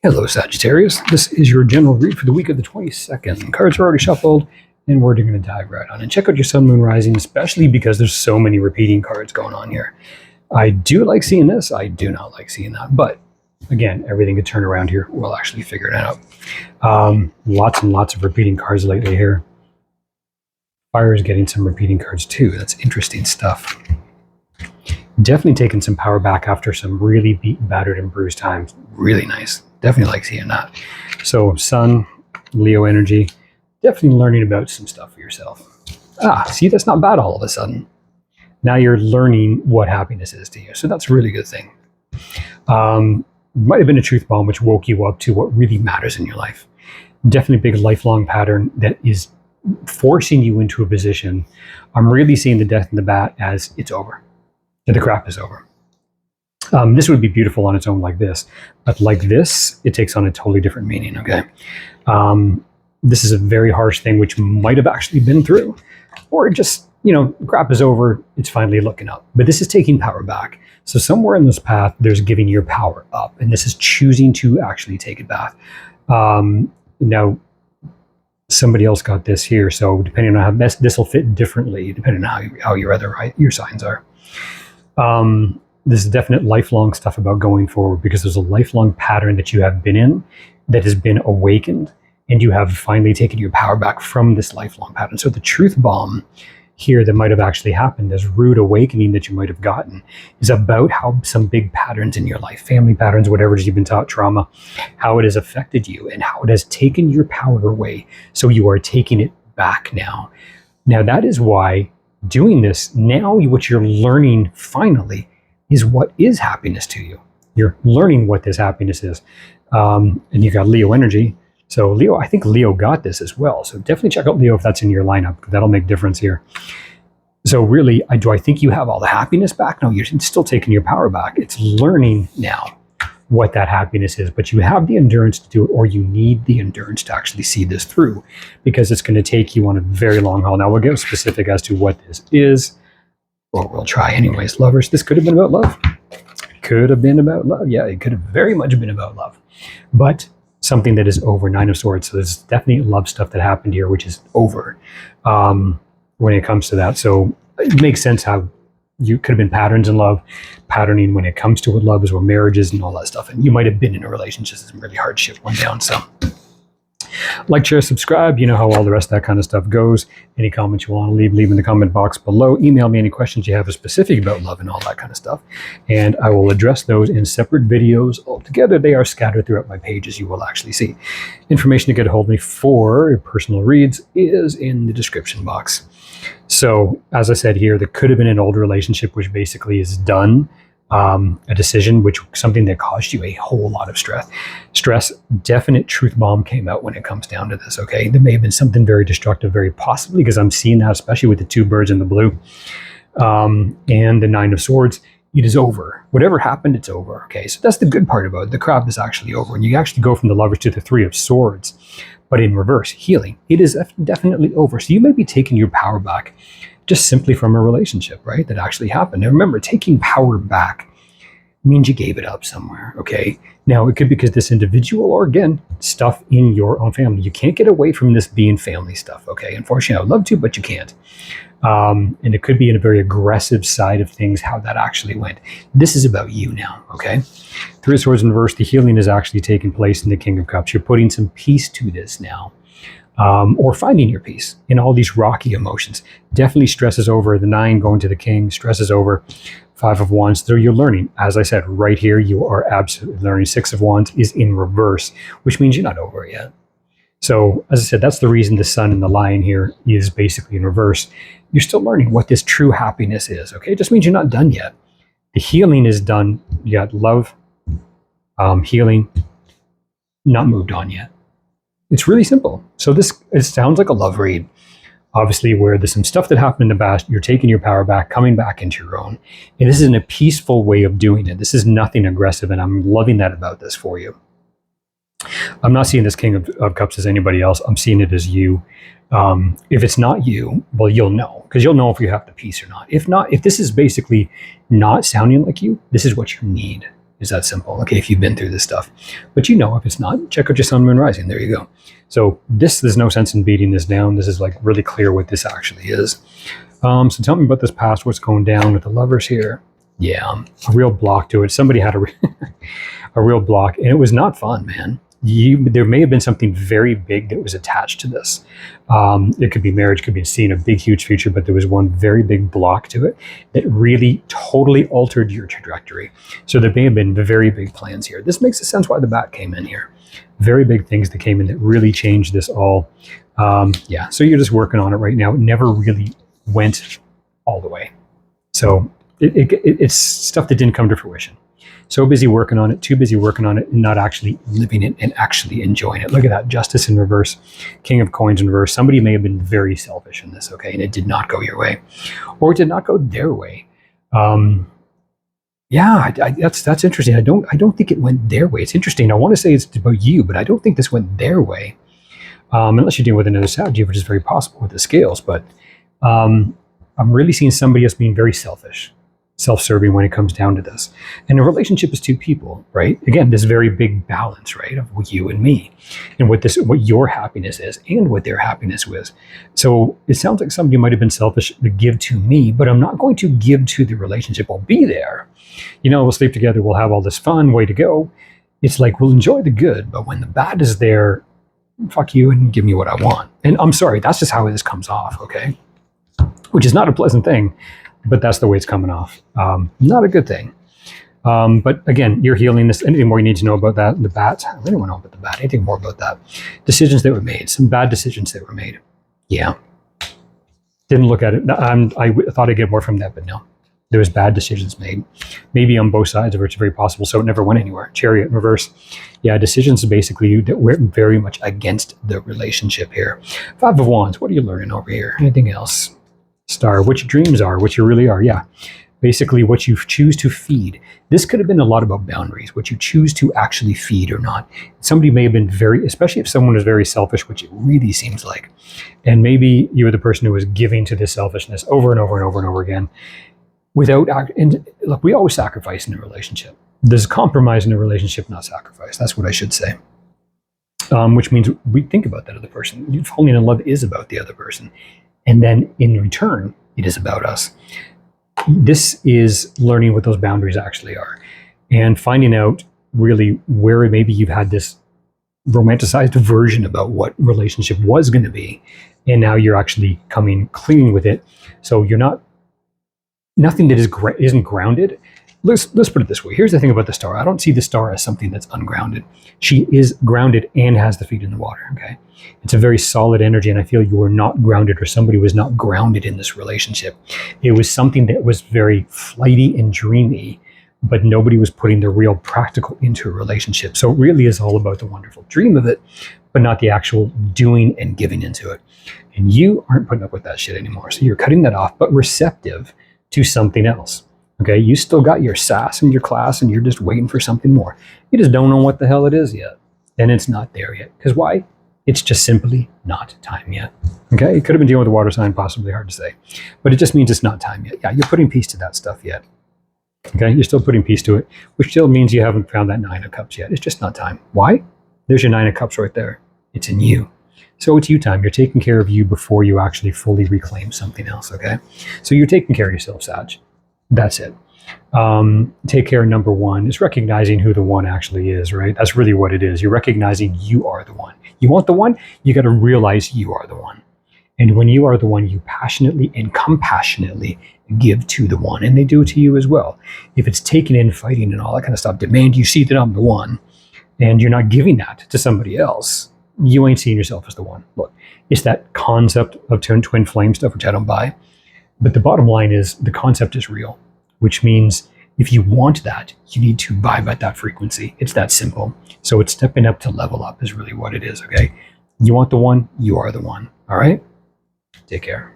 Hello, Sagittarius. This is your general read for the week of the 22nd. Cards are already shuffled, and we're going to dive right on. And check out your Sun, Moon, Rising, especially because there's so many repeating cards going on here. I do like seeing this. I do not like seeing that. But again, everything could turn around here. We'll actually figure it out. Lots and lots of repeating cards lately here. Fire is getting some repeating cards too. That's interesting stuff. Definitely taking some power back after some really beaten, battered, and bruised times. Really nice. Definitely like seeing that. So Sun, Leo energy, definitely learning about some stuff for yourself. See, that's not bad all of a sudden. Now you're learning what happiness is to you. So that's a really good thing. Might have been a truth bomb which woke you up to what really matters in your life. Definitely a big lifelong pattern that is forcing you into a position. I'm really seeing the death in the bat as it's over. The crap is over. This would be beautiful on its own like this, but like this, it takes on a totally different meaning, okay? This is a very harsh thing which might have actually been through, or just, crap is over, it's finally looking up. But this is taking power back. So somewhere in this path, there's giving your power up, and this is choosing to actually take it back. Now, somebody else got this here, so depending on how this will fit differently, depending on how your signs are. This is definite lifelong stuff about going forward, because there's a lifelong pattern that you have been in that has been awakened, and you have finally taken your power back from this lifelong pattern. So the truth bomb here that might have actually happened, this rude awakening that you might have gotten, is about how some big patterns in your life, family patterns, whatever it is you've been taught, trauma, how it has affected you and how it has taken your power away. So you are taking it back now. Now that is why doing this now, what you're learning finally is what is happiness to you. You're learning what this happiness is. And you got Leo energy. So Leo, I think Leo got this as well. So definitely check out Leo if that's in your lineup. That'll make difference here. So really, do I think you have all the happiness back? No, you're still taking your power back. It's learning now what that happiness is, but you have the endurance to do it, or you need the endurance to actually see this through, because it's going to take you on a very long haul. Now we'll get specific as to what this is, or we'll try anyways. Lovers, this could have been about love. Could have been about love. Yeah, it could have very much been about love, but something that is over. Nine of Swords. So there's definitely love stuff that happened here, which is over when it comes to that. So it makes sense how you could have been patterns in love. Patterning when it comes to what love is, or marriages and all that stuff. And you might have been in a relationship that's really hard shit went down. So like, share, subscribe. You know how all the rest of that kind of stuff goes. Any comments you want to leave in the comment box below. Email me any questions you have specific about love and all that kind of stuff, and I will address those in separate videos altogether. They are scattered throughout my pages. You will actually see. Information to get a hold of me for personal reads is in the description box. So as I said here, there could have been an old relationship which basically is done. A decision, which something that caused you a whole lot of stress. Definite truth bomb came out when it comes down to this. Okay, there may have been something very destructive, very possibly, because I'm seeing that, especially with the two birds in the blue, and the Nine of Swords. It is over. Whatever happened, it's over. Okay, so that's the good part about it. The crap is actually over, and you actually go from the Lovers to the Three of Swords, but in reverse, healing. It is definitely over. So you may be taking your power back just simply from a relationship, right, that actually happened. And remember, taking power back means you gave it up somewhere, okay? Now, it could be because this individual, or again, stuff in your own family. You can't get away from this being family stuff, okay? Unfortunately, I would love to, but you can't. And it could be in a very aggressive side of things, how that actually went. This is about you now, okay? Three of Swords in reverse, the healing is actually taking place in the King of Cups. You're putting some peace to this now. Or finding your peace in all these rocky emotions. Definitely stresses over. The Nine going to the King, stresses over. Five of Wands, there you're learning. As I said, right here, you are absolutely learning. Six of Wands is in reverse, which means you're not over it yet. So, as I said, that's the reason the Sun and the Lion here is basically in reverse. You're still learning what this true happiness is, okay? It just means you're not done yet. The healing is done. You got love, healing, not moved on yet. It's really simple. So it sounds like a love read, obviously, where there's some stuff that happened in the past. You're taking your power back, coming back into your own. And this is in a peaceful way of doing it. This is nothing aggressive, and I'm loving that about this for you. I'm not seeing this King of Cups as anybody else. I'm seeing it as you. If it's not you, well, you'll know, because you'll know if you have the peace or not. If not, if this is basically not sounding like you, this is what you need. It's that simple. Okay, if you've been through this stuff. But if it's not, check out your sun, moon, rising. There you go. So there's no sense in beating this down. This is like really clear what this actually is. So tell me about this past, what's going down with the Lovers here. Yeah, a real block to it. Somebody had a real block, and it was not fun, man. There may have been something very big that was attached to this. It could be marriage, could be seeing a big, huge future, but there was one very big block to it that really totally altered your trajectory. So there may have been very big plans here. This makes sense why the bat came in here. Very big things that came in that really changed this all. Yeah, so you're just working on it right now. It never really went all the way. So it's stuff that didn't come to fruition. So busy working on it, too busy working on it, and not actually living it and actually enjoying it. Look at that, Justice in reverse, King of Coins in reverse. Somebody may have been very selfish in this, okay, and it did not go your way, or it did not go their way. Yeah, that's interesting. I don't think it went their way. It's interesting. I want to say it's about you, but I don't think this went their way, unless you're dealing with another Sagittarius, which is very possible with the scales. But I'm really seeing somebody else being very selfish, self-serving when it comes down to this. And a relationship is two people, right? Again, this very big balance, right, of you and me, and what your happiness is and what their happiness was. So it sounds like somebody might have been selfish to give to me, but I'm not going to give to the relationship. I'll be there. We'll sleep together. We'll have all this fun. Way to go. It's like, we'll enjoy the good, but when the bad is there, fuck you and give me what I want. And I'm sorry, that's just how this comes off, okay? Which is not a pleasant thing. But that's the way it's coming off. Not a good thing. But again, you're healing this. Anything more you need to know about that? The bat? I really want to know about the bat. Anything more about that? Decisions that were made. Some bad decisions that were made. Yeah. Didn't look at it. I thought I'd get more from that, but no. There was bad decisions made. Maybe on both sides of it, it's very possible. So it never went anywhere. Chariot in reverse. Yeah, decisions basically that were very much against the relationship here. Five of Wands. What are you learning over here? Anything else? Star, what your dreams are, what you really are. Yeah, basically what you choose to feed. This could have been a lot about boundaries, what you choose to actually feed or not. Somebody may have been especially if someone is very selfish, which it really seems like, and maybe you were the person who was giving to this selfishness over and over and over and over again and look, we always sacrifice in a relationship. There's compromise in a relationship, not sacrifice. That's what I should say. Which means we think about that other person. Falling in love is about the other person. And then in return, it is about us. This is learning what those boundaries actually are and finding out really where maybe you've had this romanticized version about what relationship was going to be. And now you're actually coming clean with it. So you're nothing that isn't grounded. Let's put it this way. Here's the thing about the star. I don't see the star as something that's ungrounded. She is grounded and has the feet in the water, okay? It's a very solid energy, and I feel you were not grounded, or somebody was not grounded in this relationship. It was something that was very flighty and dreamy, but nobody was putting the real practical into a relationship. So it really is all about the wonderful dream of it, but not the actual doing and giving into it. And you aren't putting up with that shit anymore. So you're cutting that off, but receptive to something else. Okay, you still got your sass and your class, and you're just waiting for something more. You just don't know what the hell it is yet. And it's not there yet. Because why? It's just simply not time yet. Okay, it could have been dealing with a water sign, possibly, hard to say. But it just means it's not time yet. Yeah, you're putting peace to that stuff yet. Okay, you're still putting peace to it, which still means you haven't found that Nine of Cups yet. It's just not time. Why? There's your Nine of Cups right there. It's in you. So it's you time. You're taking care of you before you actually fully reclaim something else, okay? So you're taking care of yourself, Sag. That's it. Take care, number one, is recognizing who the one actually is, right? That's really what it is. You're recognizing you are the one. You want the one, you got to realize you are the one. And when you are the one, you passionately and compassionately give to the one, and they do it to you as well. If it's taking in, fighting, and all that kind of stuff, demand you see that I'm the one, and you're not giving that to somebody else, you ain't seeing yourself as the one. Look, it's that concept of twin flame stuff, which I don't buy. But the bottom line is the concept is real, which means if you want that, you need to vibe at that frequency. It's that simple. So it's stepping up to level up is really what it is, okay? You want the one, you are the one, all right? Take care.